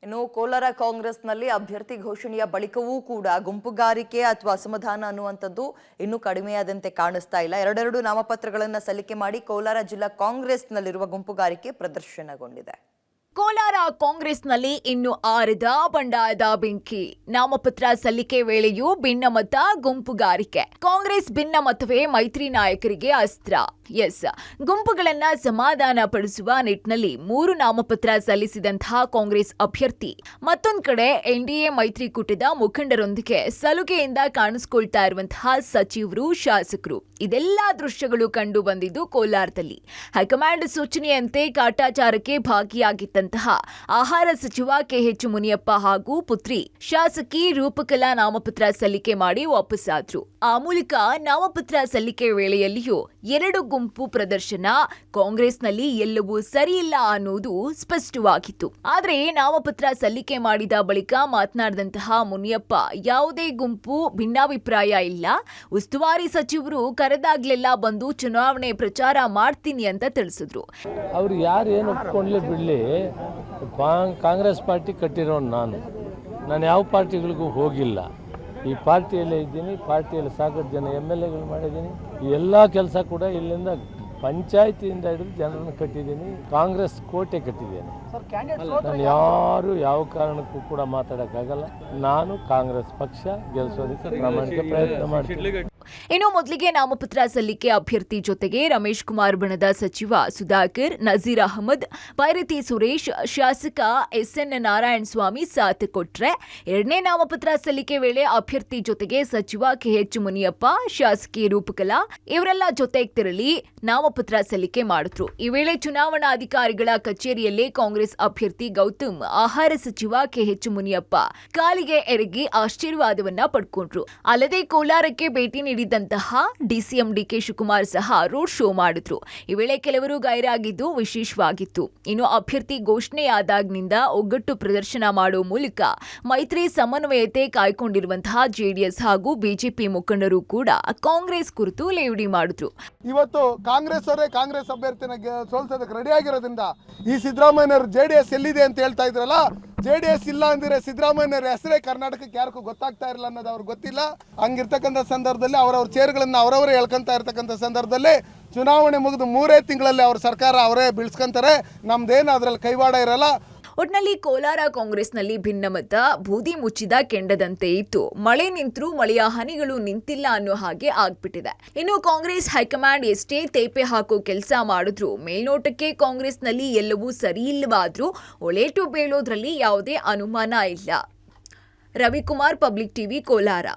ಇನ್ನು ಕೋಲಾರ ಕಾಂಗ್ರೆಸ್ನಲ್ಲಿ ಅಭ್ಯರ್ಥಿ ಘೋಷಣೆಯ ಬಳಿಕವೂ ಕೂಡ ಗುಂಪುಗಾರಿಕೆ ಅಥವಾ ಅಸಮಾಧಾನ ಅನ್ನುವಂಥದ್ದು ಇನ್ನೂ ಕಡಿಮೆಯಾದಂತೆ ಕಾಣಿಸ್ತಾ ಇಲ್ಲ. ಎರಡೆರಡು ನಾಮಪತ್ರಗಳನ್ನು ಸಲ್ಲಿಕೆ ಮಾಡಿ ಕೋಲಾರ ಜಿಲ್ಲಾ ಕಾಂಗ್ರೆಸ್ನಲ್ಲಿರುವ ಗುಂಪುಗಾರಿಕೆ ಪ್ರದರ್ಶನಗೊಂಡಿದೆ. ಕೋಲಾರ ಕಾಂಗ್ರೆಸ್ನಲ್ಲಿ ಇನ್ನು ಆರದ ಬಂಡಾಯದ ಬೆಂಕಿ. ನಾಮಪತ್ರ ಸಲ್ಲಿಕೆ ವೇಳೆಯೂ ಭಿನ್ನಮತ, ಗುಂಪುಗಾರಿಕೆ. ಕಾಂಗ್ರೆಸ್ ಭಿನ್ನಮತವೇ ಮೈತ್ರಿ ನಾಯಕರಿಗೆ ಅಸ್ತ್ರ. ಗುಂಪುಗಳನ್ನ ಸಮಾಧಾನ ಪಡಿಸುವ ನಿಟ್ಟಿನಲ್ಲಿ 3 ನಾಮಪತ್ರ ಸಲ್ಲಿಸಿದಂತಹ ಕಾಂಗ್ರೆಸ್ ಅಭ್ಯರ್ಥಿ ಮತ್ತೊಂದು ಕಡೆ ಎನ್ಡಿಎ ಮೈತ್ರಿಕೂಟದ ಮುಖಂಡರೊಂದಿಗೆ ಸಲುಗೆಯಿಂದ ಕಾಣಿಸಿಕೊಳ್ತಾ ಇರುವಂತಹ ಸಚಿವರು, ಶಾಸಕರು, ಇದೆಲ್ಲ ದೃಶ್ಯಗಳು ಕಂಡು ಬಂದಿದ್ದು ಕೋಲಾರದಲ್ಲಿ. ಹೈಕಮಾಂಡ್ ಸೂಚನೆಯಂತೆ ಕಾಟಾಚಾರಕ್ಕೆ ಭಾಗಿಯಾಗಿದ್ದಂತಹ ಆಹಾರ ಸಚಿವ ಕೆಎಚ್ ಮುನಿಯಪ್ಪ ಹಾಗೂ ಪುತ್ರಿ ಶಾಸಕಿ ರೂಪಕಲಾ ನಾಮಪತ್ರ ಸಲ್ಲಿಕೆ ಮಾಡಿ ವಾಪಸ್ಸಾದ್ರು. ಆ ಮೂಲಕ ನಾಮಪತ್ರ ಸಲ್ಲಿಕೆ ವೇಳೆಯಲ್ಲಿಯೂ 2 ಗುಂಪು ಪ್ರದರ್ಶನ. ಕಾಂಗ್ರೆಸ್ನಲ್ಲಿ ಎಲ್ಲವೂ ಸರಿಯಿಲ್ಲ ಅನ್ನೋದು ಸ್ಪಷ್ಟವಾಗಿತ್ತು. ಆದರೆ ನಾಮಪತ್ರ ಸಲ್ಲಿಕೆ ಮಾಡಿದ ಬಳಿಕ ಮಾತನಾಡಿದಂತಹ ಮುನಿಯಪ್ಪ, ಯಾವುದೇ ಗುಂಪು ಭಿನ್ನಾಭಿಪ್ರಾಯ ಇಲ್ಲ, ಉಸ್ತುವಾರಿ ಸಚಿವರು ಕರೆದಾಗ್ಲೆಲ್ಲ ಬಂದು ಚುನಾವಣೆ ಪ್ರಚಾರ ಮಾಡ್ತೀನಿ ಅಂತ ತಿಳಿಸಿದ್ರು. ಅವ್ರು ಯಾರು ಏನು ಒಪ್ಕೊಂಡ್ಲಿ ಬಿಡಲಿ, ಕಾಂಗ್ರೆಸ್ ಪಾರ್ಟಿ ಕಟ್ಟಿರೋ ನಾನು ಯಾವ ಪಾರ್ಟಿಗಳಿಗೂ ಹೋಗಿಲ್ಲ. ಈ ಪಾರ್ಟಿಯಲ್ಲೇ ಇದ್ದೀನಿ. ಪಾರ್ಟಿಯಲ್ಲಿ ಸಾಕಷ್ಟು ಜನ MLAಗಳು ಮಾಡಿದ್ದೀನಿ. ಈ ಎಲ್ಲ ಕೆಲಸ ಕೂಡ ಇಲ್ಲಿಂದ ಪಂಚಾಯತಿಯಿಂದ ಹಿಡಿದು ಜನರನ್ನು ಕಟ್ಟಿದ್ದೀನಿ. ಕಾಂಗ್ರೆಸ್ ಕೋಟೆ ಕಟ್ಟಿದ್ದೇನೆ. ನಾನು ಯಾರು ಯಾವ ಕಾರಣಕ್ಕೂ ಕೂಡ ಮಾತಾಡೋಕ್ಕಾಗಲ್ಲ. ನಾನು ಕಾಂಗ್ರೆಸ್ ಪಕ್ಷ ಗೆಲ್ಲಿಸೋದಕ್ಕೆ ಪ್ರಾಮಾಣಿಕ ಪ್ರಯತ್ನ ಮಾಡ್ತೀನಿ. ಇನ್ನು ಮೊದಲಿಗೆ ನಾಮಪತ್ರ ಸಲ್ಲಿಕೆ ಅಭ್ಯರ್ಥಿ ಜೊತೆಗೆ ರಮೇಶ್ ಕುಮಾರ್ ಬಣದ ಸಚಿವ ಸುಧಾಕರ್, ನಜೀರ್ ಅಹಮದ್, ಬೈರತಿ ಸುರೇಶ್, ಶಾಸಕ SN ನಾರಾಯಣ ಸ್ವಾಮಿ ಸಾಥ್ ಕೊಟ್ರೆ, ಎರಡನೇ ನಾಮಪತ್ರ ಸಲ್ಲಿಕೆ ವೇಳೆ ಅಭ್ಯರ್ಥಿ ಜೊತೆಗೆ ಸಚಿವ ಕೆಎಚ್ ಮುನಿಯಪ್ಪ, ಶಾಸಕಿ ರೂಪಕಲಾ ಇವರೆಲ್ಲ ಜೊತೆಗೆ ತೆರಳಿ ನಾಮಪತ್ರ ಸಲ್ಲಿಕೆ ಮಾಡಿದ್ರು. ಈ ವೇಳೆ ಚುನಾವಣಾಧಿಕಾರಿಗಳ ಕಚೇರಿಯಲ್ಲೇ ಕಾಂಗ್ರೆಸ್ ಅಭ್ಯರ್ಥಿ ಗೌತಮ್ ಆಹಾರ ಸಚಿವ ಕೆಎಚ್ ಮುನಿಯಪ್ಪ ಕಾಲಿಗೆ ಎರಗಿ ಆಶೀರ್ವಾದವನ್ನ ಪಡ್ಕೊಂಡ್ರು. ಅಲ್ಲದೆ ಕೋಲಾರಕ್ಕೆ ಭೇಟಿ ನೀಡಿದಂತಹ DCM DK ಶಿವಕುಮಾರ್ ಸಹ ರೋಡ್ ಶೋ ಮಾಡಿದ್ರು. ಈ ವೇಳೆ ಕೆಲವರು ಗೈರಾಗಿದ್ದು ವಿಶೇಷವಾಗಿತ್ತು. ಇನ್ನು ಅಭ್ಯರ್ಥಿ ಘೋಷಣೆಯಾದಾಗಿನಿಂದ ಒಗ್ಗಟ್ಟು ಪ್ರದರ್ಶನ ಮಾಡುವ ಮೂಲಕ ಮೈತ್ರಿ ಸಮನ್ವಯತೆ ಕಾಯ್ಕೊಂಡಿರುವಂತಹ JDS ಹಾಗೂ ಬಿಜೆಪಿ ಮುಖಂಡರು ಕೂಡ ಕಾಂಗ್ರೆಸ್ ಕುರಿತು ಲೇವಡಿ ಮಾಡಿದ್ರು. ಇವತ್ತು ಕಾಂಗ್ರೆಸ್ ಅವರೇ ಕಾಂಗ್ರೆಸ್ ಅಭ್ಯರ್ಥಿನ ಸೋಲ್ಸೋದಕ್ಕೆ ರೆಡಿ ಆಗಿರೋದ್ರಿಂದ ಈ ಸಿದ್ದರಾಮಯ್ಯನವರು JDS ಎಲ್ಲಿದೆ ಅಂತ ಹೇಳ್ತಾ ಇದ್ರಲ್ಲ, JDS ಇಲ್ಲ ಅಂದ್ರೆ ಸಿದ್ದರಾಮಯ್ಯನವರ ಹೆಸರೇ ಕರ್ನಾಟಕಕ್ಕೆ ಯಾರಿಗೂ ಗೊತ್ತಾಗ್ತಾ ಇರಲ್ಲ ಅನ್ನೋದು ಅವ್ರಿಗೆ ಗೊತ್ತಿಲ್ಲ. ಹಂಗಿರ್ತಕ್ಕಂಥ ಸಂದರ್ಭದಲ್ಲಿ ಅವರವ್ರ ಚೇರ್ಗಳನ್ನು ಅವರವರೇ ಹೇಳ್ಕೊಂತ ಇರ್ತಕ್ಕಂಥ ಸಂದರ್ಭದಲ್ಲಿ ಚುನಾವಣೆ ಮುಗಿದು 3 ತಿಂಗಳಲ್ಲಿ ಅವ್ರ ಸರ್ಕಾರ ಅವರೇ ಬೀಳ್ಸ್ಕೊಂತಾರೆ. ನಮ್ದೇನು ಅದರಲ್ಲಿ ಕೈವಾಡ ಇರಲ್ಲ. ಒಟ್ನಲ್ಲಿ ಕೋಲಾರ ಕಾಂಗ್ರೆಸ್ನಲ್ಲಿ ಭಿನ್ನಮತ ಬೂದಿ ಮುಚ್ಚಿದ ಕೆಂಡದಂತೆ ಇತ್ತು. ಮಳೆ ನಿಂತರೂ ಮಳೆಯ ಹನಿಗಳು ನಿಂತಿಲ್ಲ ಅನ್ನೋ ಹಾಗೆ ಆಗ್ಬಿಟ್ಟಿದೆ. ಇನ್ನು ಕಾಂಗ್ರೆಸ್ ಹೈಕಮಾಂಡ್ ಎಷ್ಟೇ ತೇಪೆ ಹಾಕೋ ಕೆಲಸ ಮಾಡಿದ್ರು ಮೇಲ್ನೋಟಕ್ಕೆ ಕಾಂಗ್ರೆಸ್ನಲ್ಲಿ ಎಲ್ಲವೂ ಸರಿಯಿಲ್ಲವಾದ್ರೂ ಒಳೇಟು ಬೀಳೋದ್ರಲ್ಲಿ ಯಾವುದೇ ಅನುಮಾನ ಇಲ್ಲ. Ravikumar, public TV, Kolar.